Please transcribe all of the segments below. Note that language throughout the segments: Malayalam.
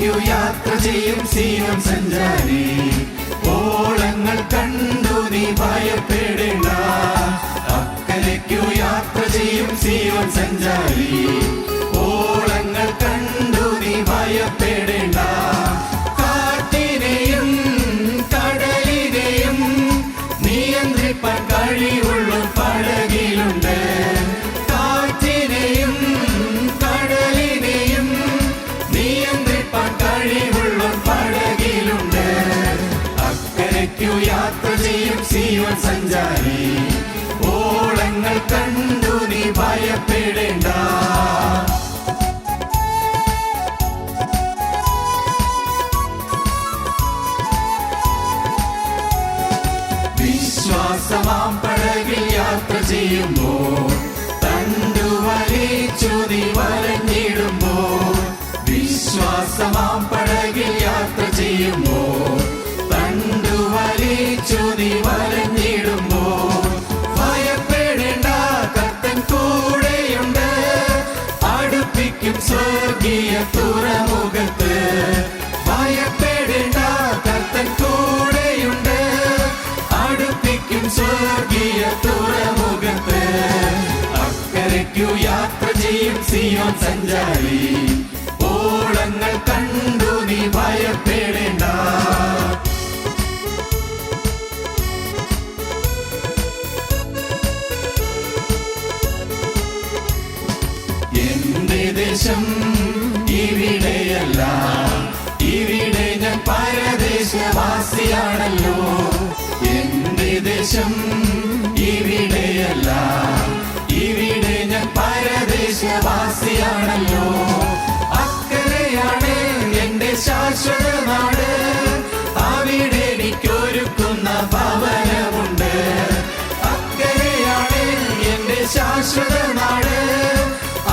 അക്കരയ്ക്കു യാത്ര ചെയ്യും സീയോൻ സഞ്ചാരി, ഓളങ്ങൾ കണ്ടു നീ ഭയപ്പെടേണ്ട. അക്കരയ്ക്കു യാത്ര ചെയ്യും സീയോൻ സഞ്ചാരി, ഓളങ്ങൾ കണ്ടു നീ ഭയപ്പെടേണ്ട. കാറ്റിനെയും കടലിനെയും നിയന്ത്രിപ്പാൻ കഴിവുള്ള പടകിലുണ്ട്. കാറ്റിനെയും കടലിനെയും നിയന്ത്രിപ്പാൻ കഴിവുള്ള പടകിലുണ്ട്. അക്കരയ്ക്കു യാത്ര ചെയ്യും സീയോൻ സഞ്ചാരി, ഓളങ്ങൾ കണ്ടു നീ ഭയപ്പെടേണ്ട. വിശ്വാസമാം പടകിൽ യാത്ര ചെയ്യുമ്പോൾ തണ്ടുവലിച്ചു നീ വലഞ്ഞിടുമ്പോൾ. വിശ്വാസമാം പടകിൽ യാത്ര ചെയ്യുമ്പോൾ തണ്ടുവലിച്ചു നീ വലഞ്ഞിടുമ്പോൾ. ഭയപ്പെടേണ്ട, കർത്തൻ കൂടെയുണ്ട്, അടുപ്പിക്കും സ്വർഗീയ തുറമുഖത്ത്. ഭയപ്പെടേണ്ട, കർത്തൻ കൂടെയുണ്ട്, അടുപ്പിക്കും സ്വർഗീയ തുറമുഖത്ത്. അക്കരയ്ക്കു യാത്ര ചെയ്യും സീയോൻ സഞ്ചാരി, ഓളങ്ങൾ കണ്ടു നീ ഭയപ്പെടേണ്ട. എന്റെ ദേശം ഇവിടെയല്ല, ഇവിടെ ഞാൻ പരദേശവാസിയാണല്ലോ. എന്റെ ദേശം ഇവിടെയല്ല, ഇവിടെ ഞാൻ പരദേശവാസിയാണല്ലോ. അക്കരയാണ് എന്റെ ശാശ്വത നാട്, അവിടെ എനിക്കൊരുക്കുന്ന ഭവനമുണ്ട്. അക്കരയാണ് എന്റെ ശാശ്വത നാട്,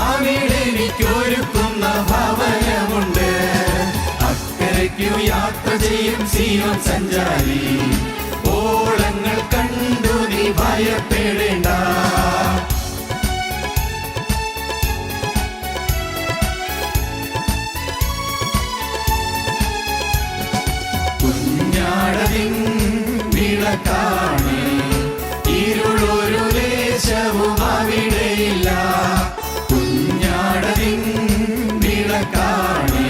അവിടെ എനിക്കൊരുക്കുന്ന ഭവനമുണ്ട്. അക്കരയ്ക്കു യാത്ര ചെയ്യും സീയോൻ സഞ്ചാരി, ഓളങ്ങൾ കണ്ടു നീ ഭയപ്പെടേണ്ട. കുഞ്ഞാടതിൻ വിളക്കാണ്, ഇരുളൊരു ലേശവും അവിടെയില്ല. കുഞ്ഞാടതിൻ വിളക്കാണ്,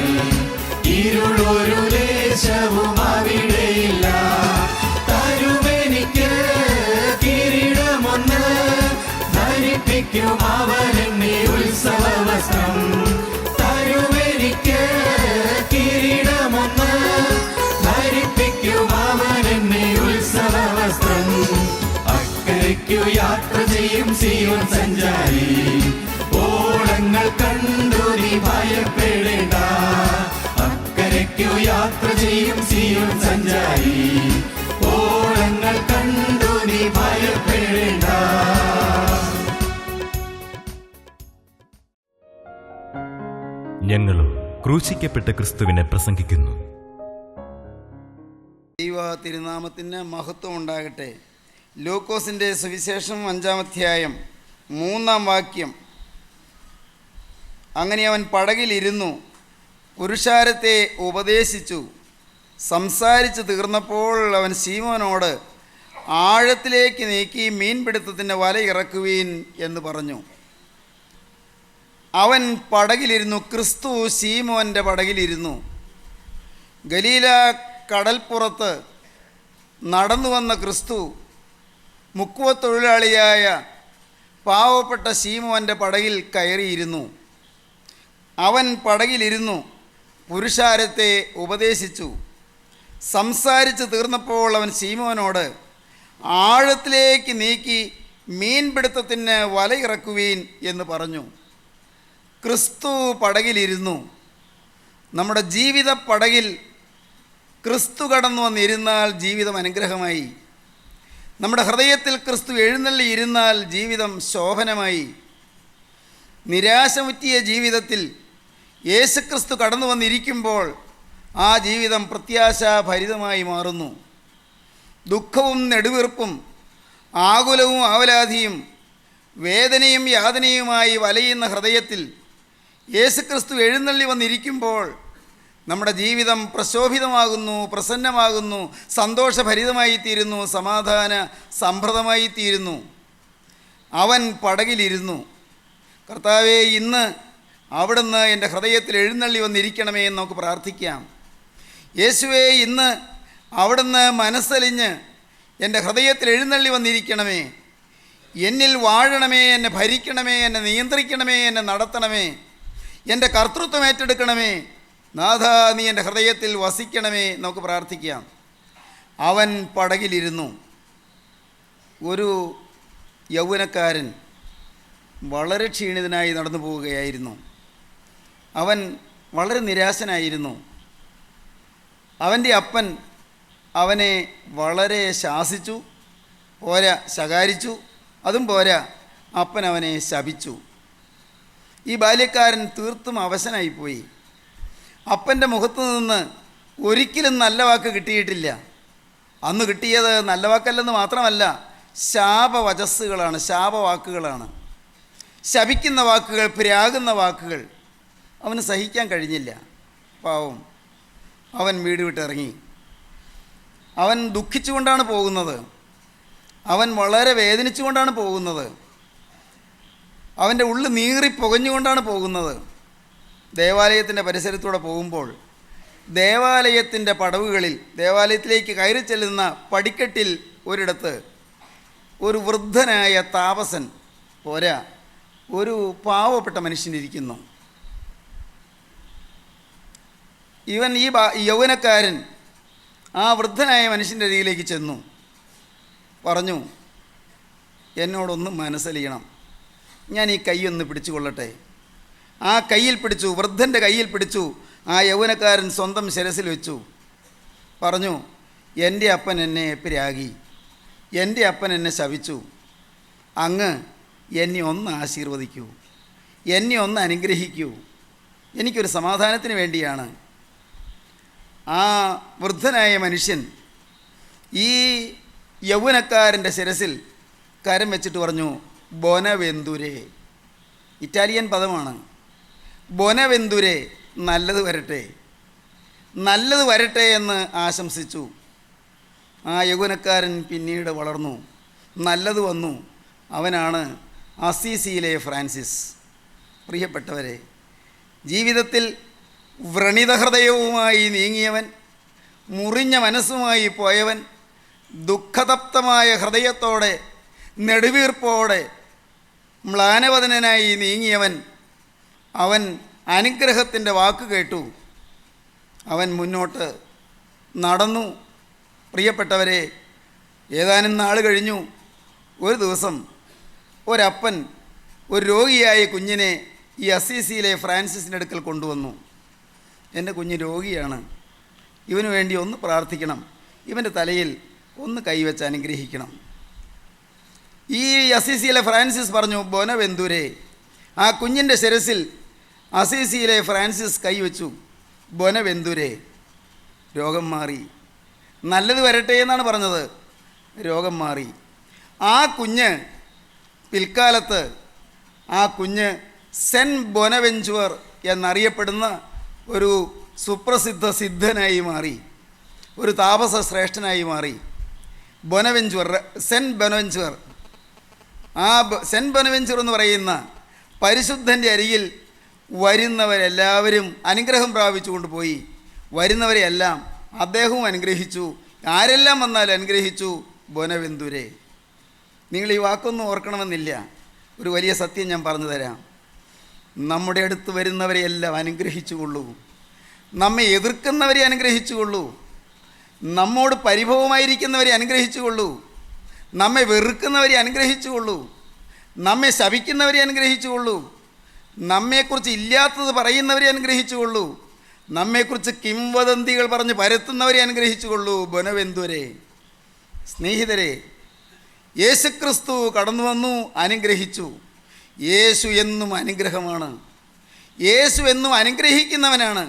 ഇരുളൊരു ലേശവും അവിടെയില്ല. തരുമെനിക്ക് കിരീടമൊന്ന്, ധരിപ്പിക്കും അവനെന്നെ ഉത്സവവസ്ത്രം. തരുമെനിക്ക് കിരീടമൊന്ന്, ധരിപ്പിക്കും അവനെന്നെ ഉത്സവവസ്ത്രം. അക്കരയ്ക്കു യാത്ര ചെയ്യും സീയോൻ സഞ്ചാരി, ഓളങ്ങൾ കണ്ടു നീ ഭയപ്പെടേണ്ട. അക്കരയ്ക്കു യാത്ര ചെയ്യും സീയോൻ സഞ്ചാരി, ഓളങ്ങൾ കണ്ടു നീ ഭയപ്പെടേണ്ട. ഞങ്ങളും ക്രൂശിക്കപ്പെട്ട ക്രിസ്തുവിനെ പ്രസംഗിക്കുന്നു. ദൈവ തിരുനാമത്തിന് മഹത്വം ഉണ്ടാകട്ടെ. ലൂക്കോസിൻ്റെ സുവിശേഷം 5-ാം അധ്യായം 3-ാം വാക്യം. അങ്ങനെ അവൻ പടകിലിരുന്നു, പുരുഷാരത്തെ ഉപദേശിച്ചു. സംസാരിച്ചു തീർന്നപ്പോൾ അവൻ ശീമോനോട്, ആഴത്തിലേക്ക് നീക്കി മീൻപിടുത്തത്തിൻ്റെ വല ഇറക്കുവീൻ എന്ന് പറഞ്ഞു. അവൻ പടകിലിരുന്നു, ക്രിസ്തു ശീമോൻ്റെ പടകിലിരുന്നു. ഗലീല കടൽപ്പുറത്ത് നടന്നു വന്ന ക്രിസ്തു മുക്കുവത്തൊഴിലാളിയായ പാവപ്പെട്ട ശീമോൻ്റെ പടകിൽ കയറിയിരുന്നു. അവൻ പടകിലിരുന്നു, പുരുഷാരത്തെ ഉപദേശിച്ചു. സംസാരിച്ചു തീർന്നപ്പോൾ അവൻ ശീമോനോട്, ആഴത്തിലേക്ക് നീക്കി മീൻപിടുത്തത്തിന് വലയിറക്കുവീൻ എന്ന് പറഞ്ഞു. ക്രിസ്തു പടകിലിരുന്നു. നമ്മുടെ ജീവിത പടകിൽ ക്രിസ്തു കടന്നു വന്നിരുന്നാൽ ജീവിതം അനുഗ്രഹമായി. നമ്മുടെ ഹൃദയത്തിൽ ക്രിസ്തു എഴുന്നള്ളി ഇരുന്നാൽ ജീവിതം ശോഭനമായി. നിരാശ മുറ്റിയ ജീവിതത്തിൽ യേശുക്രിസ്തു കടന്നു വന്നിരിക്കുമ്പോൾ ആ ജീവിതം പ്രത്യാശാഭരിതമായി മാറുന്നു. ദുഃഖവും നെടുവീർപ്പും ആകുലവും ആവലാധിയും വേദനയും യാതനയുമായി വലയുന്ന ഹൃദയത്തിൽ യേശുക്രിസ്തു എഴുന്നള്ളി വന്നിരിക്കുമ്പോൾ നമ്മുടെ ജീവിതം പ്രശോഭിതമാകുന്നു, പ്രസന്നമാകുന്നു, സന്തോഷഭരിതമായി തീരുന്നു, സമാധാന സംഭൃതമായി തീരുന്നു. അവൻ പടകിലിരുന്നു. കർത്താവേ, ഇന്ന് അവിടുന്ന് എൻ്റെ ഹൃദയത്തിൽ എഴുന്നള്ളി വന്നിരിക്കണമേ എന്ന് നമുക്ക് പ്രാർത്ഥിക്കാം. യേശുവേ, ഇന്ന് അവിടുന്ന് മനസ്സലിഞ്ഞ് എൻ്റെ ഹൃദയത്തിൽ എഴുന്നള്ളി വന്നിരിക്കണമേ. എന്നിൽ വാഴണമേ, എന്നെ ഭരിക്കണമേ, എന്നെ നിയന്ത്രിക്കണമേ, എന്നെ നടത്തണമേ, എൻ്റെ കർത്തൃത്വം ഏറ്റെടുക്കണമേ. നാഥ, നീ എൻ്റെ ഹൃദയത്തിൽ വസിക്കണമേ. നമുക്ക് പ്രാർത്ഥിക്കാം. അവൻ പടകിലിരുന്നു. ഒരു യൗവനക്കാരൻ വളരെ ക്ഷീണിതനായി നടന്നു പോവുകയായിരുന്നു. അവൻ വളരെ നിരാശനായിരുന്നു. അവൻ്റെ അപ്പൻ അവനെ വളരെ ശാസിച്ചു, പോരാ ശകാരിച്ചു. അതും പോരാ, അപ്പൻ അവനെ ശപിച്ചു. ഈ ബാല്യക്കാരൻ തീർത്തും അവശനായിപ്പോയി. അപ്പൻ്റെ മുഖത്തു നിന്ന് ഒരിക്കലും നല്ല വാക്ക് കിട്ടിയിട്ടില്ല. അന്ന് കിട്ടിയത് നല്ല വാക്കല്ലെന്ന് മാത്രമല്ല, ശാപവചസ്സുകളാണ്, ശാപവാക്കുകളാണ്, ശപിക്കുന്ന വാക്കുകൾ, പ്രാകുന്ന വാക്കുകൾ. അവന് സഹിക്കാൻ കഴിഞ്ഞില്ല. പാവം, അവൻ വീട് വിട്ടിറങ്ങി. അവൻ ദുഃഖിച്ചുകൊണ്ടാണ് പോകുന്നത്. അവൻ വളരെ വേദനിച്ചുകൊണ്ടാണ് പോകുന്നത്. അവൻ്റെ ഉള്ളിൽ നീറി പുകഞ്ഞുകൊണ്ടാണ് പോകുന്നത്. ദേവാലയത്തിൻ്റെ പരിസരത്തൂടെ പോകുമ്പോൾ ദേവാലയത്തിൻ്റെ പടവുകളിൽ, ദേവാലയത്തിലേക്ക് കയറി ചെല്ലുന്ന പടിക്കെട്ടിൽ ഒരിടത്ത് ഒരു വൃദ്ധനായ താപസൻ, പോരാ ഒരു പാവപ്പെട്ട മനുഷ്യനിരിക്കുന്നു. ഇവൻ ഈ യൗവനക്കാരൻ ആ വൃദ്ധനായ മനുഷ്യൻ്റെ അരികിലേക്ക് ചെന്നു. പറഞ്ഞു, എന്നോടൊന്ന് മനസ്സലിയണം, ഞാൻ ഈ കൈ ഒന്ന് പിടിച്ചു കൊള്ളട്ടെ. ആ കയ്യിൽ പിടിച്ചു, വൃദ്ധൻ്റെ കയ്യിൽ പിടിച്ചു. ആ യൗവനക്കാരൻ സ്വന്തം ശിരസിൽ വെച്ചു. പറഞ്ഞു, എൻ്റെ അപ്പൻ എന്നെ പ്രാഗി, എൻ്റെ അപ്പൻ എന്നെ ശപിച്ചു. അങ്ങ് എന്നെ ഒന്ന് ആശീർവദിക്കൂ, എന്നെ ഒന്ന് അനുഗ്രഹിക്കൂ. എനിക്കൊരു സമാധാനത്തിന് വേണ്ടിയാണ്. ആ വൃദ്ധനായ മനുഷ്യൻ ഈ യൗവനക്കാരൻ്റെ ശിരസിൽ കരം വെച്ചിട്ട് പറഞ്ഞു, ബൊനവെന്തുരേ. ഇറ്റാലിയൻ പദമാണ്. ബൊനവെന്തുരേ, നല്ലത് വരട്ടെ, നല്ലത് വരട്ടെ എന്ന് ആശംസിച്ചു. ആ യൗവനക്കാരൻ പിന്നീട് വളർന്നു, നല്ലത് വന്നു. അവനാണ് അസീസിയിലെ ഫ്രാൻസിസ്. പ്രിയപ്പെട്ടവരെ, ജീവിതത്തിൽ വ്രണിത ഹൃദയവുമായി നീങ്ങിയവൻ, മുറിഞ്ഞ മനസ്സുമായി പോയവൻ, ദുഃഖതപ്തമായ ഹൃദയത്തോടെ, നെടുവീർപ്പോടെ, മ്ലാനവദനായി നീങ്ങിയവൻ, അവൻ അനുഗ്രഹത്തിൻ്റെ വാക്ക് കേട്ടു. അവൻ മുന്നോട്ട് നടന്നു. പ്രിയപ്പെട്ടവരെ, ഏതാനും നാൾ കഴിഞ്ഞു. ഒരു ദിവസം ഒരപ്പൻ ഒരു രോഗിയായ കുഞ്ഞിനെ ഈ അസീസിയിലെ ഫ്രാൻസിസിൻ്റെ അടുക്കൽ കൊണ്ടുവന്നു. എൻ്റെ കുഞ്ഞ് രോഗിയാണ്, ഇവന് വേണ്ടി ഒന്ന് പ്രാർത്ഥിക്കണം, ഇവൻ്റെ തലയിൽ ഒന്ന് കൈവച്ച് അനുഗ്രഹിക്കണം. ഈ അസീസിയിലെ ഫ്രാൻസിസ് പറഞ്ഞു, ബൊനവെന്തുരേ. ആ കുഞ്ഞിൻ്റെ ശിരസിൽ അസീസിയിലെ ഫ്രാൻസിസ് കൈവച്ചു. ബൊനവെന്തുരേ. രോഗം മാറി. നല്ലത് വരട്ടെ എന്നാണ് പറഞ്ഞത്. രോഗം മാറി. ആ കുഞ്ഞ് പിൽക്കാലത്ത് ആ കുഞ്ഞ് സെൻറ്റ് ബൊനവെഞ്ചുവർ എന്നറിയപ്പെടുന്ന ഒരു സുപ്രസിദ്ധ സിദ്ധനായി മാറി, ഒരു താപസ ശ്രേഷ്ഠനായി മാറി. ബൊനവെഞ്ചുവർ, സെൻറ്റ് ബൊനവെഞ്ചുവർ. ആ സെൻറ്റ് ബൊനവെഞ്ചുവർ എന്ന് പറയുന്ന പരിശുദ്ധൻ്റെ അരികിൽ വരുന്നവരെല്ലാവരും അനുഗ്രഹം പ്രാപിച്ചു കൊണ്ടുപോയി. വരുന്നവരെയെല്ലാം അദ്ദേഹവും അനുഗ്രഹിച്ചു. ആരെല്ലാം വന്നാലും അനുഗ്രഹിച്ചു. ബൊനവെന്തുരേ. നിങ്ങൾ ഈ വാക്കൊന്നും ഓർക്കണമെന്നില്ല. ഒരു വലിയ സത്യം ഞാൻ പറഞ്ഞു തരാം. നമ്മുടെ അടുത്ത് വരുന്നവരെയെല്ലാം അനുഗ്രഹിച്ചുകൊള്ളൂ. നമ്മെ എതിർക്കുന്നവരെ അനുഗ്രഹിച്ചുകൊള്ളൂ. നമ്മോട് പരിഭവമായിരിക്കുന്നവരെ അനുഗ്രഹിച്ചുകൊള്ളൂ. നമ്മെ വെറുക്കുന്നവരെ അനുഗ്രഹിച്ചുകൊള്ളൂ. നമ്മെ ശപിക്കുന്നവരെ അനുഗ്രഹിച്ചുകൊള്ളൂ. നമ്മെക്കുറിച്ച് ഇല്ലാത്തത് പറയുന്നവരെ അനുഗ്രഹിച്ചുകൊള്ളൂ. നമ്മെക്കുറിച്ച് കിംവദന്തികൾ പറഞ്ഞ് പരത്തുന്നവരെ അനുഗ്രഹിച്ചുകൊള്ളൂ. ബൊനവെന്തുരേ. സ്നേഹിതരെ, യേശുക്രിസ്തു കടന്നു വന്നു, അനുഗ്രഹിച്ചു. യേശു എന്നും അനുഗ്രഹമാണ്. യേശു എന്നും അനുഗ്രഹിക്കുന്നവനാണ്.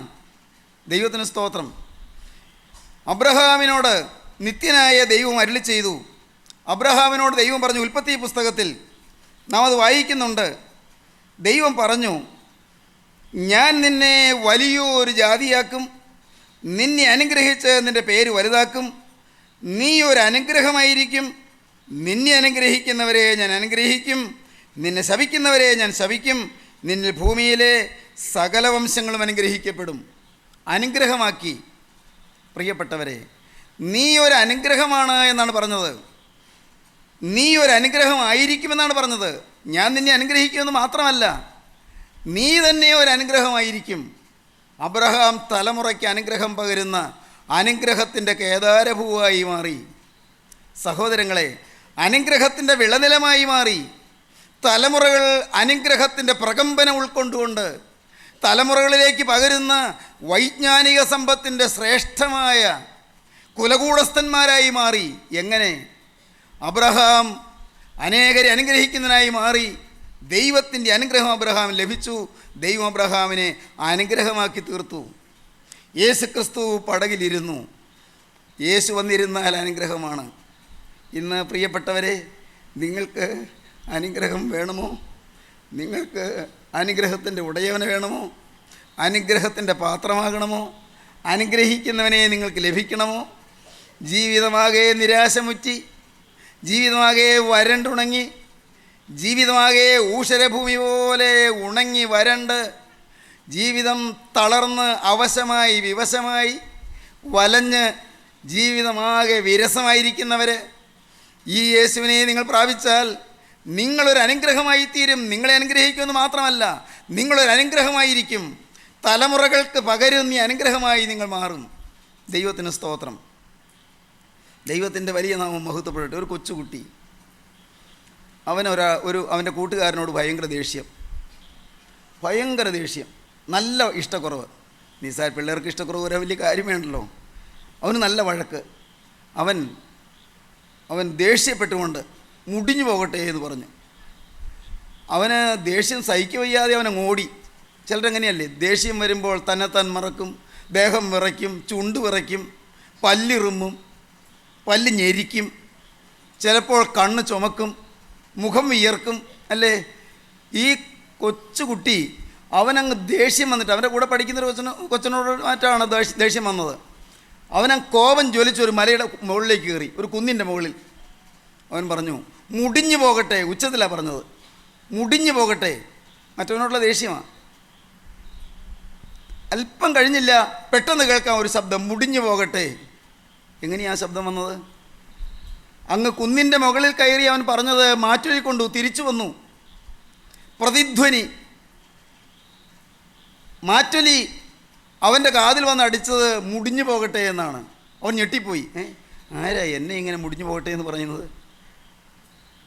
ദൈവത്തിന് സ്തോത്രം. അബ്രഹാമിനോട് നിത്യനായ ദൈവം അരുളി ചെയ്തു. അബ്രഹാമിനോട് ദൈവം പറഞ്ഞു, ഉൽപ്പത്തി പുസ്തകത്തിൽ നാം അത് വായിക്കുന്നുണ്ട്. ദൈവം പറഞ്ഞു, ഞാൻ നിന്നെ വലിയൊരു ജാതിയാക്കും, നിന്നെ അനുഗ്രഹിച്ച് നിൻ്റെ പേര് വലുതാക്കും. നീ ഒരു അനുഗ്രഹമായിരിക്കും. നിന്നെ അനുഗ്രഹിക്കുന്നവരെ ഞാൻ അനുഗ്രഹിക്കും, നിന്നെ ശപിക്കുന്നവരെ ഞാൻ ശപിക്കും. നിന്നിൽ ഭൂമിയിലെ സകല വംശങ്ങളും അനുഗ്രഹിക്കപ്പെടും. അനുഗ്രഹമാക്കി. പ്രിയപ്പെട്ടവരെ, നീ ഒരു അനുഗ്രഹമാണ് എന്നാണ് പറഞ്ഞത്. നീ ഒരു അനുഗ്രഹമായിരിക്കുമെന്നാണ് പറഞ്ഞത്. ഞാൻ നിന്നെ അനുഗ്രഹിക്കുമെന്ന് മാത്രമല്ല, നീ തന്നെ ഒരു അനുഗ്രഹമായിരിക്കും. അബ്രഹാം തലമുറയ്ക്ക് അനുഗ്രഹം പകരുന്ന അനുഗ്രഹത്തിൻ്റെ കേദാരഭൂവായി മാറി. സഹോദരങ്ങളെ, അനുഗ്രഹത്തിൻ്റെ വിളനിലമായി മാറി. തലമുറകൾ അനുഗ്രഹത്തിൻ്റെ പ്രകമ്പനം ഉൾക്കൊണ്ടുകൊണ്ട് തലമുറകളിലേക്ക് പകരുന്ന വൈജ്ഞാനിക സമ്പത്തിൻ്റെ ശ്രേഷ്ഠമായ കുലകൂടസ്ഥന്മാരായി മാറി. എങ്ങനെ? അബ്രഹാം അനേകരെ അനുഗ്രഹിക്കുന്നതിനായി മാറി. ദൈവത്തിൻ്റെ അനുഗ്രഹം അബ്രഹാം ലഭിച്ചു. ദൈവം അബ്രഹാമിനെ അനുഗ്രഹമാക്കി തീർത്തു. യേശു ക്രിസ്തു പടകിലിരുന്നു. യേശു വന്നിരുന്നാൽ അനുഗ്രഹമാണ്. ഇന്ന് പ്രിയപ്പെട്ടവരെ, നിങ്ങൾക്ക് അനുഗ്രഹം വേണമോ? നിങ്ങൾക്ക് അനുഗ്രഹത്തിൻ്റെ ഉടയവനെ വേണമോ? അനുഗ്രഹത്തിൻ്റെ പാത്രമാകണമോ? അനുഗ്രഹിക്കുന്നവനെ നിങ്ങൾക്ക് ലഭിക്കണമോ? ജീവിതമാകെ നിരാശമുറ്റി, ജീവിതമാകെ വരണ്ടുണങ്ങി, ജീവിതമാകെ ഊഷരഭൂമി പോലെ ഉണങ്ങി വരണ്ട്, ജീവിതം തളർന്ന് അവശമായി വിവശമായി വലഞ്ഞ് ജീവിതമാകെ വിരസമായിരിക്കുന്നവർ, ഈ യേശുവിനെ നിങ്ങൾ പ്രാപിച്ചാൽ നിങ്ങളൊരു അനുഗ്രഹമായി തീരും. നിങ്ങളെ അനുഗ്രഹിക്കുമെന്ന് മാത്രമല്ല, നിങ്ങളൊരു അനുഗ്രഹമായിരിക്കും. തലമുറകൾക്ക് പകരുന്ന അനുഗ്രഹമായി നിങ്ങൾ മാറും. ദൈവത്തിന് സ്തോത്രം. ദൈവത്തിൻ്റെ വലിയ നാമം മഹത്വപ്പെടട്ടെ. ഒരു കൊച്ചുകുട്ടി, അവൻ്റെ കൂട്ടുകാരനോട് ഭയങ്കര ദേഷ്യം, നല്ല ഇഷ്ടക്കുറവ്. നിസാർ പിള്ളേർക്ക് ഇഷ്ടക്കുറവ് ഒരു വലിയ കാര്യമേണ്ടല്ലോ. അവന് നല്ല വഴക്ക്. അവൻ ദേഷ്യപ്പെട്ടുകൊണ്ട് മുടിഞ്ഞു പോകട്ടെ എന്ന് പറഞ്ഞു. അവന് ദേഷ്യം സഹിക്കവയ്യാതെ അവനങ്ങ് ഓടി. ചിലരെങ്ങനെയല്ലേ, ദേഷ്യം വരുമ്പോൾ തന്നെത്താൻ മറക്കും, ദേഹം വിറയ്ക്കും, ചുണ്ട് വിറയ്ക്കും, പല്ലിറുമ്മും, പല്ല് ഞെരിക്കും, ചിലപ്പോൾ കണ്ണ് ചുമക്കും, മുഖം വിയർക്കും അല്ലേ. ഈ കൊച്ചുകുട്ടി അവനങ്ങ് ദേഷ്യം വന്നിട്ട്, അവൻ്റെ കൂടെ പഠിക്കുന്നൊരു കൊച്ചനോട് മാറ്റാണ് ദേഷ്യം വന്നത്. അവനങ്ങ് കോപം ജ്വലിച്ച് ഒരു മലയുടെ മുകളിലേക്ക് കയറി, ഒരു കുന്നിൻ്റെ മുകളിൽ. അവൻ പറഞ്ഞു, മുടിഞ്ഞു പോകട്ടെ. ഉച്ചത്തിലാണ് പറഞ്ഞത്, മുടിഞ്ഞു പോകട്ടെ. മറ്റവനോടുള്ള ദേഷ്യമാണ്. അല്പം കഴിഞ്ഞില്ല, പെട്ടെന്ന് കേൾക്കാം ഒരു ശബ്ദം, മുടിഞ്ഞു പോകട്ടെ. എങ്ങനെയാണ് ശബ്ദം വന്നത്? അങ്ങ് കുന്നിൻ്റെ മുകളിൽ കയറി അവൻ പറഞ്ഞത് മാറ്റൊലിക്കൊണ്ടു തിരിച്ചു വന്നു. പ്രതിധ്വനി, മാറ്റൊലി അവൻ്റെ കാതിൽ വന്ന് അടിച്ചത് മുടിഞ്ഞു പോകട്ടെ എന്നാണ്. അവൻ ഞെട്ടിപ്പോയി. ആരാ എന്നെ ഇങ്ങനെ മുടിഞ്ഞു പോകട്ടെ എന്ന് പറയുന്നത്?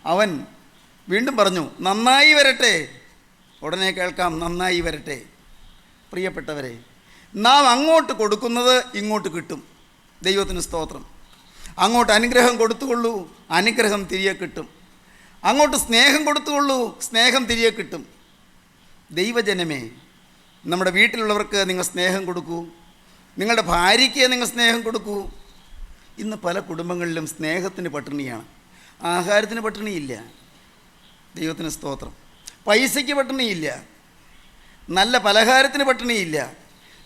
അവൻ വീണ്ടും പറഞ്ഞു, നന്നായി വരട്ടെ. ഉടനെ കേൾക്കാം, നന്നായി വരട്ടെ. പ്രിയപ്പെട്ടവരെ, നാം അങ്ങോട്ട് കൊടുക്കുന്നത് ഇങ്ങോട്ട് കിട്ടും. ദൈവത്തിന് സ്തോത്രം. അങ്ങോട്ട് അനുഗ്രഹം കൊടുത്തുകൊള്ളൂ, അനുഗ്രഹം തിരികെ കിട്ടും. അങ്ങോട്ട് സ്നേഹം കൊടുത്തുകൊള്ളൂ, സ്നേഹം തിരികെ കിട്ടും. ദൈവജനമേ, നമ്മുടെ വീട്ടിലുള്ളവർക്ക് നിങ്ങൾ സ്നേഹം കൊടുക്കൂ. നിങ്ങളുടെ ഭാര്യയ്ക്ക് നിങ്ങൾ സ്നേഹം കൊടുക്കൂ. ഇന്ന് പല കുടുംബങ്ങളിലും സ്നേഹത്തിന് പട്ടിണിയാണ്. ആഹാരത്തിന് പട്ടിണിയില്ല. ദൈവത്തിന് സ്തോത്രം. പൈസയ്ക്ക് പട്ടിണിയില്ല. നല്ല പലഹാരത്തിന് പട്ടിണിയില്ല.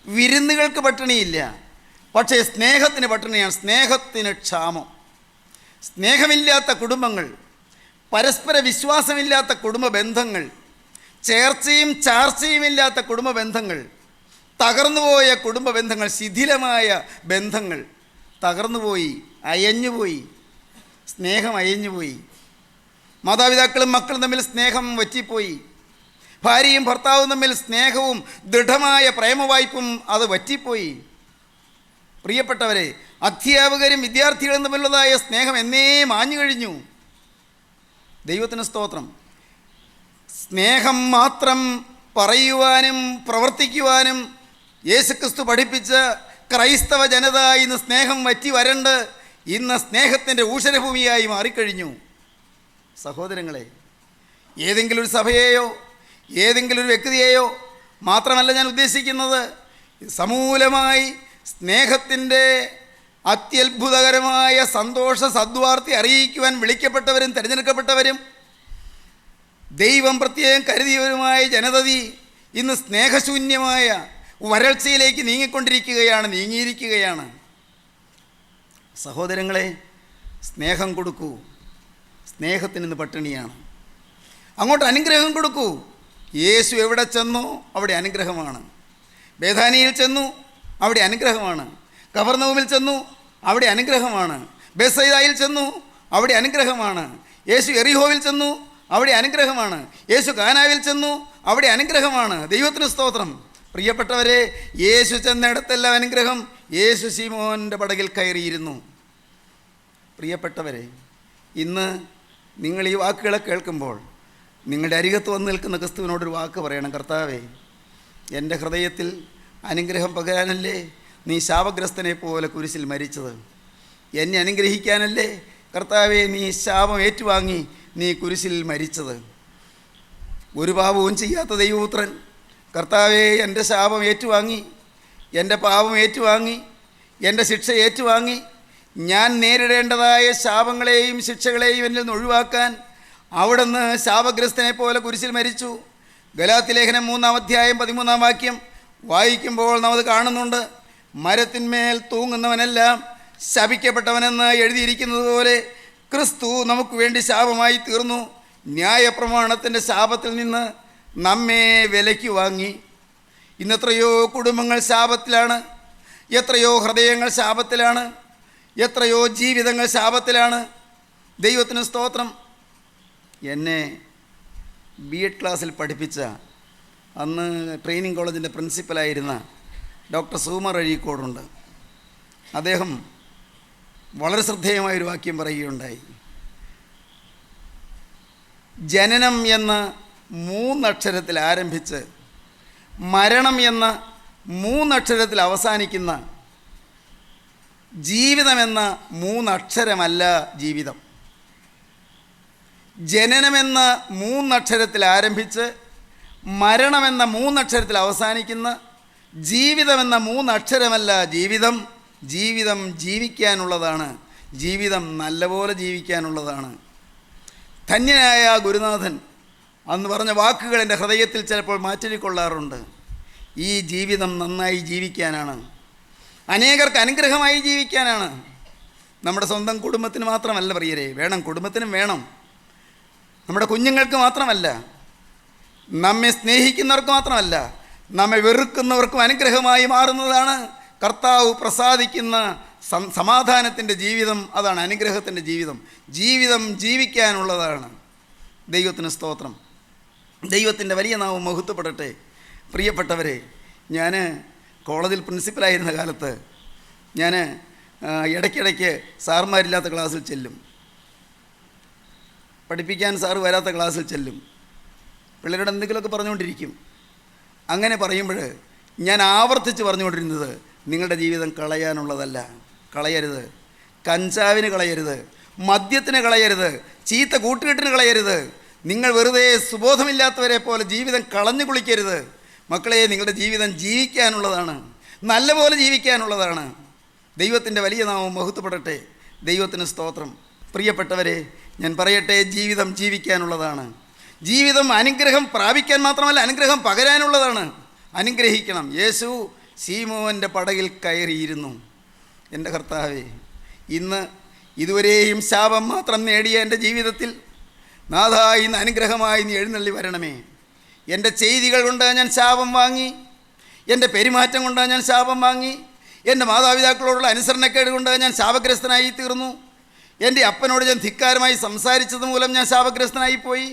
വിരുന്നുകൾക്ക് പട്ടിണിയില്ല. പക്ഷേ സ്നേഹത്തിന് പട്ടിണിയാണ്. സ്നേഹത്തിന് ക്ഷാമം. സ്നേഹമില്ലാത്ത കുടുംബങ്ങൾ, പരസ്പര വിശ്വാസമില്ലാത്ത കുടുംബ ബന്ധങ്ങൾ, ചേർച്ചയും ചാർച്ചയുമില്ലാത്ത കുടുംബ ബന്ധങ്ങൾ, തകർന്നുപോയ കുടുംബ ബന്ധങ്ങൾ, ശിഥിലമായ ബന്ധങ്ങൾ തകർന്നുപോയി, അയഞ്ഞുപോയി. സ്നേഹം അയഞ്ഞുപോയി. മാതാപിതാക്കളും മക്കളും തമ്മിൽ സ്നേഹം വറ്റിപ്പോയി. ഭാര്യയും ഭർത്താവും തമ്മിൽ സ്നേഹവും ദൃഢമായ പ്രേമവായ്പും അത് വറ്റിപ്പോയി. പ്രിയപ്പെട്ടവരെ, അധ്യാപകരും വിദ്യാർത്ഥികളും തമ്മിലുള്ളതായ സ്നേഹം എന്നേ മാഞ്ഞു കഴിഞ്ഞു. ദൈവത്തിന് സ്തോത്രം. സ്നേഹം മാത്രം പറയുവാനും പ്രവർത്തിക്കുവാനും യേശുക്രിസ്തു പഠിപ്പിച്ച ക്രൈസ്തവ ജനത ഇന്ന് സ്നേഹം വറ്റി വരണ്ട് ഇന്ന് സ്നേഹത്തിൻ്റെ ഊഷരഭൂമിയായി മാറിക്കഴിഞ്ഞു. സഹോദരങ്ങളെ, ഏതെങ്കിലും ഒരു സഭയെയോ ഏതെങ്കിലും ഒരു വ്യക്തിയെയോ മാത്രമല്ല ഞാൻ ഉദ്ദേശിക്കുന്നത്. സമൂലമായി സ്നേഹത്തിൻ്റെ അത്യത്ഭുതകരമായ സന്തോഷ സദ്വാർത്തി അറിയിക്കുവാൻ വിളിക്കപ്പെട്ടവരും തിരഞ്ഞെടുക്കപ്പെട്ടവരും ദൈവം പ്രത്യേകം കരുതിയവരുമായ ജനതതി ഇന്ന് സ്നേഹശൂന്യമായ വരൾച്ചയിലേക്ക് നീങ്ങിയിരിക്കുകയാണ്. സഹോദരങ്ങളെ, സ്നേഹം കൊടുക്കൂ. സ്നേഹത്തിന് ഇന്ന് പട്ടിണിയാണ്. അങ്ങോട്ട് അനുഗ്രഹം കൊടുക്കൂ. യേശു എവിടെ ചെന്നോ അവിടെ അനുഗ്രഹമാണ്. ബേഥാനിയിൽ ചെന്നു, അവിടെ അനുഗ്രഹമാണ്. കഫർനഹൂമിൽ ചെന്നു, അവിടെ അനുഗ്രഹമാണ്. ബേത്സയിദയിൽ ചെന്നു, അവിടെ അനുഗ്രഹമാണ്. യേശു എറിഹോവിൽ ചെന്നു, അവിടെ അനുഗ്രഹമാണ്. യേശു കാനാവിൽ ചെന്നു, അവിടെ അനുഗ്രഹമാണ്. ദൈവത്തിന് സ്തോത്രം. പ്രിയപ്പെട്ടവരെ, യേശു ചെന്നിടത്തെല്ലാം അനുഗ്രഹം. യേശു ശീമോൻ്റെ പടകിൽ കയറിയിരുന്നു. പ്രിയപ്പെട്ടവരെ, ഇന്ന് നിങ്ങൾ ഈ വാക്കുകളെ കേൾക്കുമ്പോൾ നിങ്ങളുടെ അരികത്ത് വന്ന് നിൽക്കുന്ന ക്രിസ്തുവിനോടൊരു വാക്ക് പറയണം. കർത്താവേ, എൻ്റെ ഹൃദയത്തിൽ അനുഗ്രഹം പകരാനല്ലേ നീ ശാപഗ്രസ്തനെ പോലെ കുരിശിൽ മരിച്ചത്? എന്നെ അനുഗ്രഹിക്കാനല്ലേ കർത്താവേ നീ ശാപം ഏറ്റുവാങ്ങി നീ കുരിശിൽ മരിച്ചത്? ഒരു പാപവും ചെയ്യാത്ത ദൈവപുത്രൻ കർത്താവേ എൻ്റെ ശാപം ഏറ്റുവാങ്ങി, എൻ്റെ പാപം ഏറ്റുവാങ്ങി, എൻ്റെ ശിക്ഷ ഏറ്റുവാങ്ങി, ഞാൻ നേരിടേണ്ടതായ ശാപങ്ങളെയും ശിക്ഷകളെയും എന്നിൽ നിന്ന് ഒഴിവാക്കാൻ അവിടുന്ന് ശാപഗ്രസ്തനെ പോലെ കുരിശിൽ മരിച്ചു. ഗലാത്യലേഖനം 3-ാം അധ്യായം 13-ാം വാക്യം വായിക്കുമ്പോൾ നാം അത് കാണുന്നുണ്ട്. മരത്തിന്മേൽ തൂങ്ങുന്നവനെല്ലാം ശപിക്കപ്പെട്ടവനെന്ന് എഴുതിയിരിക്കുന്നത് പോലെ ക്രിസ്തു നമുക്ക് വേണ്ടി ശാപമായി തീർന്നു. ന്യായപ്രമാണത്തിൻ്റെ ശാപത്തിൽ നിന്ന് നമ്മെ വിലയ്ക്ക് വാങ്ങി. ഇന്നെത്രയോ കുടുംബങ്ങൾ ശാപത്തിലാണ്, എത്രയോ ഹൃദയങ്ങൾ ശാപത്തിലാണ്, എത്രയോ ജീവിതങ്ങൾ ശാപത്തിലാണ്. ദൈവത്തിന് സ്തോത്രം. എന്നെ B.Ed ക്ലാസ്സിൽ പഠിപ്പിച്ച, അന്ന് ട്രെയിനിങ് കോളേജിൻ്റെ പ്രിൻസിപ്പലായിരുന്ന ഡോക്ടർ സുകുമാർ അഴീക്കോടുണ്ട്. അദ്ദേഹം വളരെ ശ്രദ്ധേയമായൊരു വാക്യം പറയുകയുണ്ടായി. ജനനം എന്ന 3 അക്ഷരത്തിൽ ആരംഭിച്ച് മരണം എന്ന 3 അക്ഷരത്തിൽ അവസാനിക്കുന്ന ജീവിതമെന്ന 3 അക്ഷരമല്ല ജീവിതം. ജനനമെന്ന 3 അക്ഷരത്തിൽ ആരംഭിച്ച് മരണമെന്ന 3 അക്ഷരത്തിൽ അവസാനിക്കുന്ന ജീവിതമെന്ന 3 അക്ഷരമല്ല ജീവിതം. ജീവിതം ജീവിക്കാനുള്ളതാണ്. ജീവിതം നല്ലപോലെ ജീവിക്കാനുള്ളതാണ്. ധന്യനായ ഗുരുനാഥൻ അന്ന് പറഞ്ഞ വാക്കുകൾ എൻ്റെ ഹൃദയത്തിൽ ചിലപ്പോൾ മാറ്റിക്കൊള്ളാറുണ്ട്. ഈ ജീവിതം നന്നായി ജീവിക്കാനാണ്, അനേകർക്ക് അനുഗ്രഹമായി ജീവിക്കാനാണ്. നമ്മുടെ സ്വന്തം കുടുംബത്തിന് മാത്രമല്ല പ്രിയരെ, വേണം, കുടുംബത്തിനും വേണം. നമ്മുടെ കുഞ്ഞുങ്ങൾക്ക് മാത്രമല്ല, നമ്മെ സ്നേഹിക്കുന്നവർക്ക് മാത്രമല്ല, നമ്മെ വെറുക്കുന്നവർക്കും അനുഗ്രഹമായി മാറുന്നതാണ് കർത്താവ് പ്രസാദിക്കുന്ന സമാധാനത്തിൻ്റെ ജീവിതം. അതാണ് അനുഗ്രഹത്തിൻ്റെ ജീവിതം. ജീവിതം ജീവിക്കാനുള്ളതാണ്. ദൈവത്തിന് സ്തോത്രം. ദൈവത്തിൻ്റെ വലിയ നാമം മഹത്വപ്പെടട്ടെ. പ്രിയപ്പെട്ടവരെ, ഞാൻ കോളേജിൽ പ്രിൻസിപ്പലായിരുന്ന കാലത്ത് ഞാൻ ഇടയ്ക്കിടയ്ക്ക് സാറുമാരില്ലാത്ത ക്ലാസ്സിൽ ചെല്ലും. പഠിപ്പിക്കാൻ സാറ് വരാത്ത ക്ലാസ്സിൽ ചെല്ലും. പിള്ളേരോട് എന്തെങ്കിലുമൊക്കെ പറഞ്ഞുകൊണ്ടിരിക്കും. അങ്ങനെ പറയുമ്പോൾ ഞാൻ ആവർത്തിച്ച് പറഞ്ഞുകൊണ്ടിരുന്നത്, നിങ്ങളുടെ ജീവിതം കളയാനുള്ളതല്ല. കളയരുത്. കഞ്ചാവിന് കളയരുത്, മദ്യത്തിന് കളയരുത്, ചീത്ത കൂട്ടുകെട്ടിന് കളയരുത്. നിങ്ങൾ വെറുതെ സുബോധമില്ലാത്തവരെ പോലെ ജീവിതം കളഞ്ഞു കുളിക്കരുത്. മക്കളെ, നിങ്ങളുടെ ജീവിതം ജീവിക്കാനുള്ളതാണ്, നല്ലപോലെ ജീവിക്കാനുള്ളതാണ്. ദൈവത്തിൻ്റെ വലിയ നാമം മഹത്വപ്പെടട്ടെ. ദൈവത്തിന് സ്തോത്രം. പ്രിയപ്പെട്ടവരെ, ഞാൻ പറയട്ടെ, ജീവിതം ജീവിക്കാനുള്ളതാണ്. ജീവിതം അനുഗ്രഹം പ്രാപിക്കാൻ മാത്രമല്ല, അനുഗ്രഹം പകരാനുള്ളതാണ്. അനുഗ്രഹിക്കണം. യേശു ശീമോൻ്റെ പടകിൽ കയറിയിരുന്നു. എൻ്റെ കർത്താവേ, ഇന്ന് ഇതുവരെയും ശാപം മാത്രം നേടിയ എൻ്റെ ജീവിതത്തിൽ നാഥാ, ഇന്ന് അനുഗ്രഹമായി നീ എഴുന്നള്ളി വരണമേ. എൻ്റെ ചെയ്തികൾ കൊണ്ട് ഞാൻ ശാപം വാങ്ങി, എൻ്റെ പെരുമാറ്റം കൊണ്ട് ഞാൻ ശാപം വാങ്ങി, എൻ്റെ മാതാപിതാക്കളോടുള്ള അനുസരണക്കേട് കൊണ്ട് ഞാൻ ശാപഗ്രസ്തനായി തീർന്നു. എൻ്റെ അപ്പനോട് ഞാൻ ധിക്കാരമായി സംസാരിച്ചത് മൂലം ഞാൻ ശാപഗ്രസ്തനായിപ്പോയി.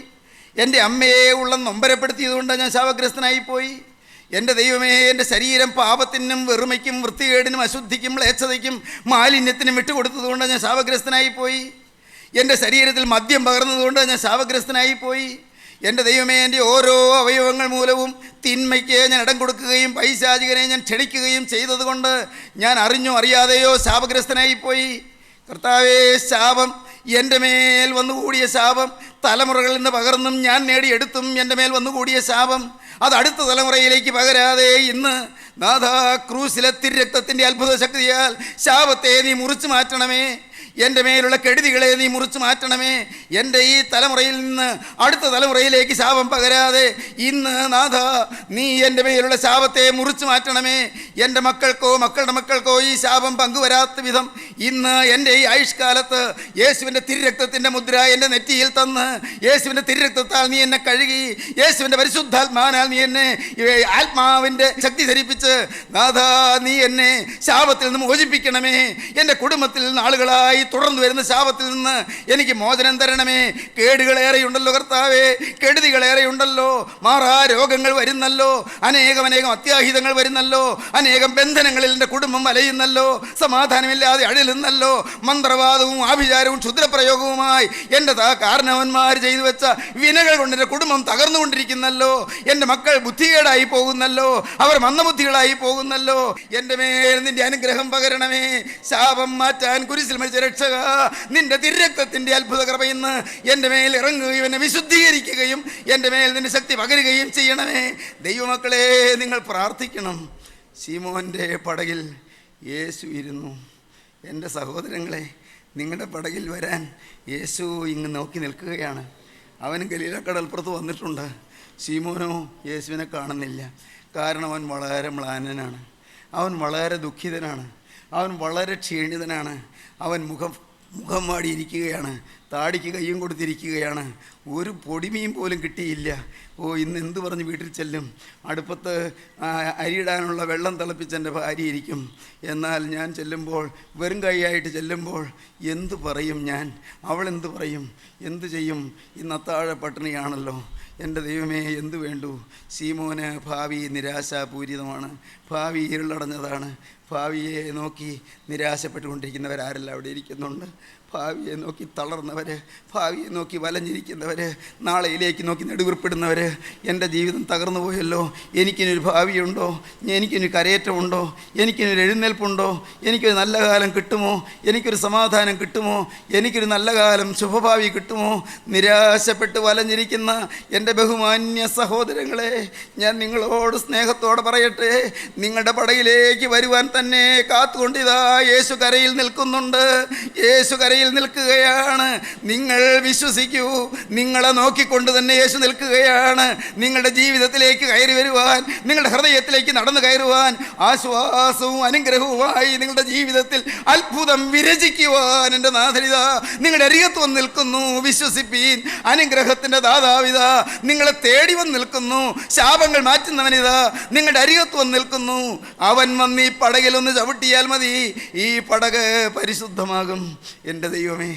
എൻ്റെ അമ്മയെ ഉള്ള നൊമ്പരപ്പെടുത്തിയതുകൊണ്ട് ഞാൻ ശാപഗ്രസ്തനായിപ്പോയി. എൻ്റെ ദൈവമേ, എൻ്റെ ശരീരം പാപത്തിനും വെറുമയ്ക്കും വൃത്തികേടിനും അശുദ്ധിക്കും മ്ലേച്ഛതയ്ക്കും മാലിന്യത്തിനും വിട്ടുകൊടുത്തതുകൊണ്ട് ഞാൻ ശാപഗ്രസ്തനായിപ്പോയി. എൻ്റെ ശരീരത്തിൽ മദ്യം പകർന്നതുകൊണ്ട് ഞാൻ ശാപഗ്രസ്തനായിപ്പോയി. എൻ്റെ ദൈവമേ, എൻ്റെ ഓരോ അവയവങ്ങൾ മൂലവും തിന്മയ്ക്ക് ഞാൻ ഇടം കൊടുക്കുകയും പൈശാചികനെ ഞാൻ ക്ഷണിക്കുകയും ചെയ്തതുകൊണ്ട് ഞാൻ അറിഞ്ഞോ അറിയാതെയോ ശാപഗ്രസ്തനായിപ്പോയി. കർത്താവേ, ശാപം എൻ്റെ മേൽ വന്നുകൂടിയ ശാപം, തലമുറകളിൽ നിന്ന് പകർന്നും ഞാൻ നേടിയെടുത്തും എൻ്റെ മേൽ വന്നുകൂടിയ ശാപം, അത് അടുത്ത തലമുറയിലേക്ക് പകരാതെ ഇന്ന് നാഥാ, ക്രൂസിലെ തിരുരക്തത്തിൻ്റെ അത്ഭുത ശക്തിയാൽ ശാപത്തെ നീ മുറിച്ചു മാറ്റണമേ. എൻ്റെ മേലുള്ള കെടുതികളെ നീ മുറിച്ചു മാറ്റണമേ. എൻ്റെ ഈ തലമുറയിൽ നിന്ന് അടുത്ത തലമുറയിലേക്ക് ശാപം പകരാതെ ഇന്ന് നാഥ നീ എൻ്റെ മേലുള്ള ശാപത്തെ മുറിച്ചു മാറ്റണമേ. എൻ്റെ മക്കൾക്കോ മക്കളുടെ മക്കൾക്കോ ഈ ശാപം പങ്കുവരാത്ത വിധം ഇന്ന് എൻ്റെ ഈ ആയുഷ്കാലത്ത് യേശുവിൻ്റെ തിരുരക്തത്തിൻ്റെ മുദ്ര എൻ്റെ നെറ്റിയിൽ തന്ന് യേശുവിൻ്റെ തിരുരക്തത്താൽ നീ എന്നെ കഴുകി, യേശുവിൻ്റെ പരിശുദ്ധാത്മാവിനാൽ നീ എന്നെ ആത്മാവിൻ്റെ ശക്തി ധരിപ്പിച്ച് നാഥ നീ എന്നെ ശാപത്തിൽ നിന്ന് മോചിപ്പിക്കണമേ. എൻ്റെ കുടുംബത്തിൽ നാളുകളായി തുടർന്നു വരുന്ന ശാപത്തിൽ നിന്ന് എനിക്ക് മോചനം തരണമേ. കേടുകളേറെയുണ്ടല്ലോ കർത്താവേ, കെടുതികളേറെയുണ്ടല്ലോ, മാറാ രോഗങ്ങൾ വരുന്നല്ലോ, അനേകം അത്യാഹിതങ്ങൾ വരുന്നല്ലോ, അനേകം ബന്ധനങ്ങളിൽ എൻ്റെ കുടുംബം വലയുന്നല്ലോ, സമാധാനമില്ലാതെ അഴിലുന്നല്ലോ, മന്ത്രവാദവും ആഭിചാരവും ക്ഷുദ്രപ്രയോഗവുമായി എൻ്റെ കാരണവന്മാർ ചെയ്തു വെച്ച വിനകൾ കൊണ്ട് എൻ്റെ കുടുംബം തകർന്നുകൊണ്ടിരിക്കുന്നല്ലോ. എൻ്റെ മക്കൾ ബുദ്ധികേടായി പോകുന്നല്ലോ, അവർ മന്ദബുദ്ധികളായി പോകുന്നല്ലോ. എൻ്റെ മേൽ നിന്റെ അനുഗ്രഹം പകരണമേ. ശാപം മാറ്റാൻ കുരിശിൽ മരിച്ച രക്ഷക, നിന്റെ തിരുരക്തത്തിൻ്റെ അത്ഭുത കൃപ ഇന്ന് എൻ്റെ മേൽ ഇറങ്ങുകയും എന്നെ വിശുദ്ധീകരിക്കുകയും എൻ്റെ മേൽ നിന്റെ ശക്തി പകരുകയും ചെയ്യണമേ. ദൈവമക്കളെ, നിങ്ങൾ പ്രാർത്ഥിക്കണം. ശീമോൻ്റെ പടകിൽ യേശു ഇരുന്നു. എൻ്റെ സഹോദരങ്ങളെ, നിങ്ങളുടെ പടകിൽ വരാൻ യേശു ഇങ്ങ് നോക്കി നിൽക്കുകയാണ്. അവൻ ഗലീലക്കടൽപ്പുറത്ത് വന്നിട്ടുണ്ട്. ശീമോനോ യേശുവിനെ കാണുന്നില്ല. കാരണം അവൻ വളരെ മ്ലാനനാണ്, അവൻ വളരെ ദുഃഖിതനാണ്, അവൻ വളരെ ക്ഷീണിതനാണ്. അവൻ മുഖം വാടിയിരിക്കുകയാണ്, താടിക്ക് കയ്യും കൊടുത്തിരിക്കുകയാണ്. ഒരു പൊടിമീൻ പോലും കിട്ടിയില്ല. ഇന്ന് എന്ത് പറഞ്ഞ് വീട്ടിൽ ചെല്ലും? അടുപ്പത്ത് അരിയിടാനുള്ള വെള്ളം തിളപ്പിച്ച് എൻ്റെ ഭാര്യ ഇരിക്കും. എന്നാൽ ഞാൻ ചെല്ലുമ്പോൾ, വെറും കൈയായിട്ട് ചെല്ലുമ്പോൾ എന്തു പറയും ഞാൻ? അവൾ എന്തു പറയും? എന്തു ചെയ്യും? ഇന്ന് അത്താഴ പട്ടിണിയാണല്ലോ. എൻ്റെ ദൈവമേ, എന്തു വേണ്ടു? ശീമോന് ഭാവി നിരാശാപൂരിതമാണ്, ഭാവി ഇരുളടഞ്ഞതാണ്. ഭാവിയെ നോക്കി നിരാശപ്പെട്ടുകൊണ്ടിരിക്കുന്നവരാരെല്ലാം അവിടെ ഇരിക്കുന്നുണ്ട്. ഭാവിയെ നോക്കി തളർന്നവർ, ഭാവിയെ നോക്കി വലഞ്ഞിരിക്കുന്നവർ, നാളെയിലേക്ക് നോക്കി നെടുവീർപ്പിടുന്നവർ, എൻ്റെ ജീവിതം തകർന്നു പോയല്ലോ, എനിക്കിനൊരു ഭാവിയുണ്ടോ, എനിക്കിനൊരു കരയേറ്റമുണ്ടോ, എനിക്കിനൊരു എഴുന്നേൽപ്പുണ്ടോ, എനിക്കൊരു നല്ല കാലം കിട്ടുമോ, എനിക്കൊരു സമാധാനം കിട്ടുമോ, എനിക്കൊരു നല്ല കാലം ശുഭഭാവി കിട്ടുമോ? നിരാശപ്പെട്ട് വലഞ്ഞിരിക്കുന്ന എൻ്റെ ബഹുമാന്യ സഹോദരങ്ങളെ, ഞാൻ നിങ്ങളോട് സ്നേഹത്തോടെ പറയട്ടെ, നിങ്ങളുടെ പടയിലേക്ക് വരുവാൻ തന്നെ കാത്തുകൊണ്ടിതാ യേശു കരയിൽ നിൽക്കുന്നുണ്ട്. യേശു കരയിൽ നിൽക്കുകയാണ്. നിങ്ങൾ വിശ്വസിക്കൂ, നിങ്ങളെ നോക്കിക്കൊണ്ട് തന്നെ യേശു നിൽക്കുകയാണ്. നിങ്ങളുടെ ജീവിതത്തിലേക്ക് കയറി വരുവാൻ, നിങ്ങളുടെ ഹൃദയത്തിലേക്ക് നടന്നു കയറുവാൻ, ആശ്വാസവും അനുഗ്രഹവുമായി നിങ്ങളുടെ ജീവിതത്തിൽ അത്ഭുതം വിരചിക്കുവാൻ എൻ്റെ നാഥനിത നിങ്ങളുടെ അരികത്ത് വന്ന് നിൽക്കുന്നു. വിശ്വസിപ്പീൻ, അനുഗ്രഹത്തിൻ്റെ ദാതാവിത നിങ്ങളെ തേടി വന്ന് നിൽക്കുന്നു. ശാപങ്ങൾ മാറ്റുന്നവനിതാ നിങ്ങളുടെ അരികത്ത് വന്ന് നിൽക്കുന്നു. അവൻ വന്ന് ഈ പടകിലൊന്ന് ചവിട്ടിയാൽ മതി, ഈ പടക് പരിശുദ്ധമാകും. എൻ്റെ ദൈവമേ,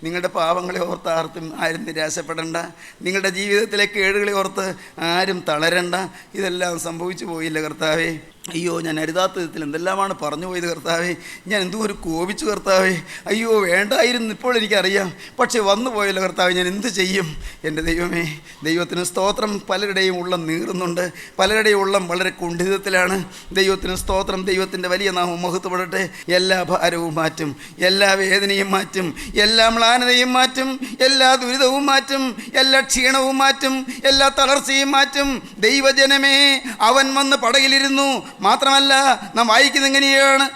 നിങ്ങളുടെ പാവങ്ങളെ ഓർത്ത് ആരും നിരാശപ്പെടേണ്ട. നിങ്ങളുടെ ജീവിതത്തിലെ കേടുകളെ ഓർത്ത് ആരും തളരണ്ട. ഇതെല്ലാം സംഭവിച്ചു പോയില്ല കർത്താവേ. അയ്യോ, ഞാൻ അരുതാത്ത വിധത്തിൽ എന്തെല്ലാമാണ് പറഞ്ഞു പോയത് കർത്താവേ. ഞാൻ എന്തോ ഒരു കോപിച്ചു കർത്താവേ. അയ്യോ, വേണ്ടായിരുന്നു, ഇപ്പോൾ എനിക്കറിയാം. പക്ഷേ വന്നു പോയല്ലോ കർത്താവേ, ഞാൻ എന്ത് ചെയ്യും? എൻ്റെ ദൈവമേ, ദൈവത്തിന് സ്തോത്രം. പലരുടെയും ഉള്ളം നീറുന്നുണ്ട്, പലരുടെയും ഉള്ളം വളരെ കുണ്ഠിതത്തിലാണ്. ദൈവത്തിന് സ്തോത്രം. ദൈവത്തിൻ്റെ വലിയ നാമം മഹത്വപ്പെടട്ടെ. എല്ലാ ഭാരവും മാറ്റും, എല്ലാ വേദനയും മാറ്റും, എല്ലാ മ്ലാനതയും മാറ്റും, എല്ലാ ദുരിതവും മാറ്റും, എല്ലാ ക്ഷീണവും മാറ്റും, എല്ലാ തളർച്ചയും മാറ്റും. ദൈവജനമേ, അവൻ വന്ന് പടകിലിരുന്നു. മാത്രമല്ല, നാം വായിക്കുന്നത് എങ്ങനെയാണ്?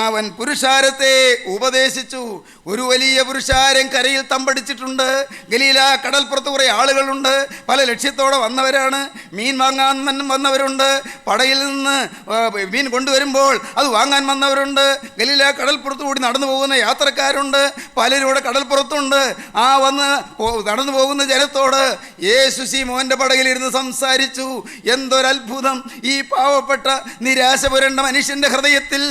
അവൻ പുരുഷാരത്തെ ഉപദേശിച്ചു. ഒരു വലിയ പുരുഷാരം കരയിൽ തമ്പടിച്ചിട്ടുണ്ട്. ഗലീല കടൽപ്പുറത്ത് കുറേ ആളുകളുണ്ട്, പല ലക്ഷ്യത്തോടെ വന്നവരാണ്. മീൻ വാങ്ങാൻ വന്നവരുണ്ട്, പടയിൽ നിന്ന് മീൻ കൊണ്ടുവരുമ്പോൾ അത് വാങ്ങാൻ വന്നവരുണ്ട്. ഗലീല കടൽപ്പുറത്ത് കൂടി നടന്നു പോകുന്ന യാത്രക്കാരുണ്ട്, പലരും ഇവിടെ കടൽപ്പുറത്തുണ്ട്. നടന്നു പോകുന്ന ജനത്തോട് യേശു ശീമോൻ്റെ പടകിലിരുന്ന് സംസാരിച്ചു. എന്തൊരത്ഭുതം! ഈ പാവപ്പെട്ട നിരാശ പുരണ്ട മനുഷ്യൻ്റെ ഹൃദയത്തിൽ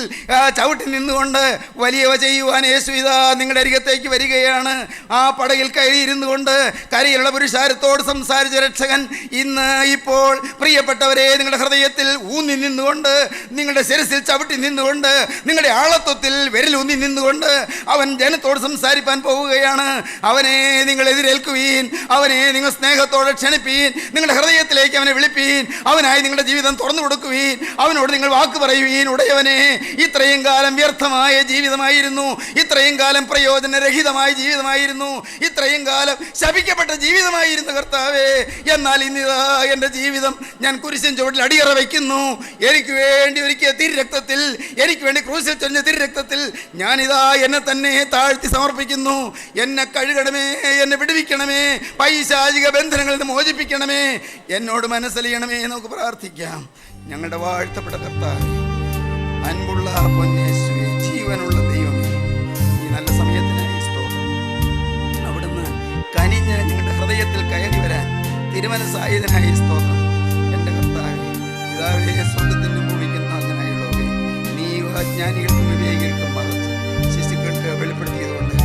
ചവിട്ടി നിന്നുകൊണ്ട് വലിയവ ചെയ്യുവാൻ യേശു ഇതാ നിങ്ങളുടെ അരികത്തേക്ക് വരികയാണ്. ആ പടകിൽ കയറിയിരുന്നു കൊണ്ട് കരയിലുള്ള പുരുഷാരത്തോട് സംസാരിച്ച രക്ഷകൻ ഇന്ന് ഇപ്പോൾ പ്രിയപ്പെട്ടവരെ നിങ്ങളുടെ ഹൃദയത്തിൽ ഊന്നി നിന്നുകൊണ്ട്, നിങ്ങളുടെ ശിരസിൽ ചവിട്ടി നിന്നുകൊണ്ട്, നിങ്ങളുടെ ആളത്വത്തിൽ വിരലൂന്നി നിന്നുകൊണ്ട് അവൻ ജനത്തോട് സംസാരിപ്പാൻ പോവുകയാണ്. അവനെ നിങ്ങൾ എതിരേൽക്കുവീൻ, അവനെ നിങ്ങൾ സ്നേഹത്തോടെ ക്ഷണിപ്പീൻ, നിങ്ങളുടെ ഹൃദയത്തിലേക്ക് അവനെ വിളിപ്പീൻ, അവനായി നിങ്ങളുടെ ജീവിതം തുറന്നു കൊടുക്കുവീൻ, അവനോട് നിങ്ങൾ വാക്ക് പറയുവീൻ. ഉടയവനെ, ഇത്രയും കാലം വ്യർത്ഥമായ ജീവിതമായിരുന്നു, ഇത്രയും കാലം പ്രയോജനരഹിതമായ ജീവിതമായിരുന്നു, ഇത്രയും കാലം ശപിക്കപ്പെട്ട ജീവിതമായിരുന്നു കർത്താവേ. എന്നാൽ ഇന്നിതാ എൻ്റെ ജീവിതം ഞാൻ കുരിശിൻ ചുവട്ടിൽ അടിയറ വയ്ക്കുന്നു. എനിക്ക് വേണ്ടി ഒരുക്കിയ തിരുരക്തത്തിൽ, എനിക്ക് വേണ്ടി ക്രൂശിൽ ചൊരിഞ്ഞ തിരുരക്തത്തിൽ ഞാനിതാ എന്നെ തന്നെ താഴ്ത്തി സമർപ്പിക്കുന്നു. എന്നെ കഴുകണമേ, എന്നെ വിടുവിക്കണമേ, പൈശാചിക ബന്ധനങ്ങളിൽ നിന്ന് മോചിപ്പിക്കണമേ, എന്നോട് മനസ്സലിയണമേ. നമുക്ക് പ്രാർത്ഥിക്കാം. ഞങ്ങളുടെ വാഴ്ത്തപ്പെട്ട കർത്താവേ, അൻപുള്ള പൊന്നേശുവേ, ജീവനുള്ള ദൈവമേ, ഈ നല്ല സമയത്തിനായി സ്തോത്രം. അവിടുന്ന് കനിഞ്ഞ് ഞങ്ങളുടെ ഹൃദയത്തിൽ കയറി വരാൻ തിരുമനസ്സായതിനായി സ്തോത്രം. എൻ്റെ കർത്താവേ, പിതാവേ, സ്വർഗ്ഗത്തിനും ഭൂമിക്കും നാഥനായുള്ളവേ, നീ ജ്ഞാനികൾക്കും വിവേകികൾക്കും മറച്ച് ശിശുക്കൾക്ക് വെളിപ്പെടുത്തിയതുകൊണ്ട്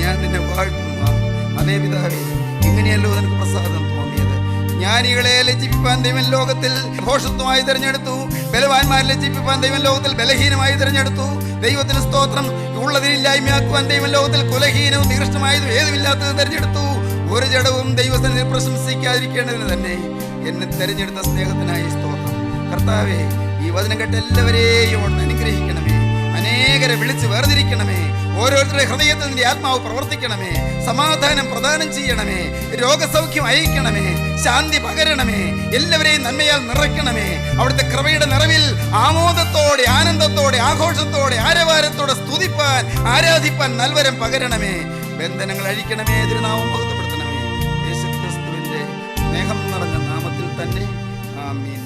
ഞാൻ നിന്നെ വാഴ്ത്തുന്നു. അതേ പിതാവേ, ഇങ്ങനെയല്ലോ നിനക്ക് പ്രസാദം തോന്നിയത്. ജ്ഞാനികളെ ലജ്ജിപ്പിപ്പാൻ ദൈവം ലോകത്തിൽ ഭോഷത്വമായി തിരഞ്ഞെടുത്തു, ബലവാന്മാരെ ലജ്ജിപ്പിപ്പാൻ ദൈവം ലോകത്തിൽ ബലഹീനമായി തിരഞ്ഞെടുത്തു. ദൈവത്തിന് സ്തോത്രം. ഉള്ളതിനില്ലായ്മയാക്കുവാൻ ദൈവം ലോകത്തിൽ കുലഹീനവും നികൃഷ്ടമായതും ഏതുമില്ലാത്തത് തിരഞ്ഞെടുത്തു. ഒരു ജഡവും ദൈവസന്നിധി പ്രശംസിക്കാതിരിക്കേണ്ടതിന് തന്നെ എന്നെ തിരഞ്ഞെടുത്ത സ്നേഹത്തിനായി സ്തോത്രം. കർത്താവേ, ഈ വചനം കേട്ട് എല്ലാവരെയും ഒന്ന് അനുഗ്രഹിക്കണമേ, അനേകരെ വിളിച്ച് വേർതിരിക്കണമേ, ഓരോരുത്തരുടെ ഹൃദയത്തിൽ നിന്റെ ആത്മാവ് പ്രവർത്തിക്കണമേ, സമാധാനം പ്രദാനം ചെയ്യണമേ, രോഗസൗഖ്യം അയക്കണമേ, ശാന്തി പകരണമേ, എല്ലാവരെയും നന്മയാൽ നിറയ്ക്കണമേ. അവിടുത്തെ കൃപയുടെ നിറവിൽ ആമോദത്തോടെ, ആനന്ദത്തോടെ, ആഘോഷത്തോടെ, ആരവാരത്തോടെ സ്തുതിപ്പാൻ, ആരാധിപ്പാൻ നൽവരം പകരണമേ. ബന്ധനങ്ങൾ അഴിക്കണമേ, തിരുനാമം മഹത്വപ്പെടുത്തണമേ. യേശുക്രിസ്തുവിന്റെ സ്നേഹം നിറഞ്ഞ നാമത്തിൽ തന്നെ ആമീൻ.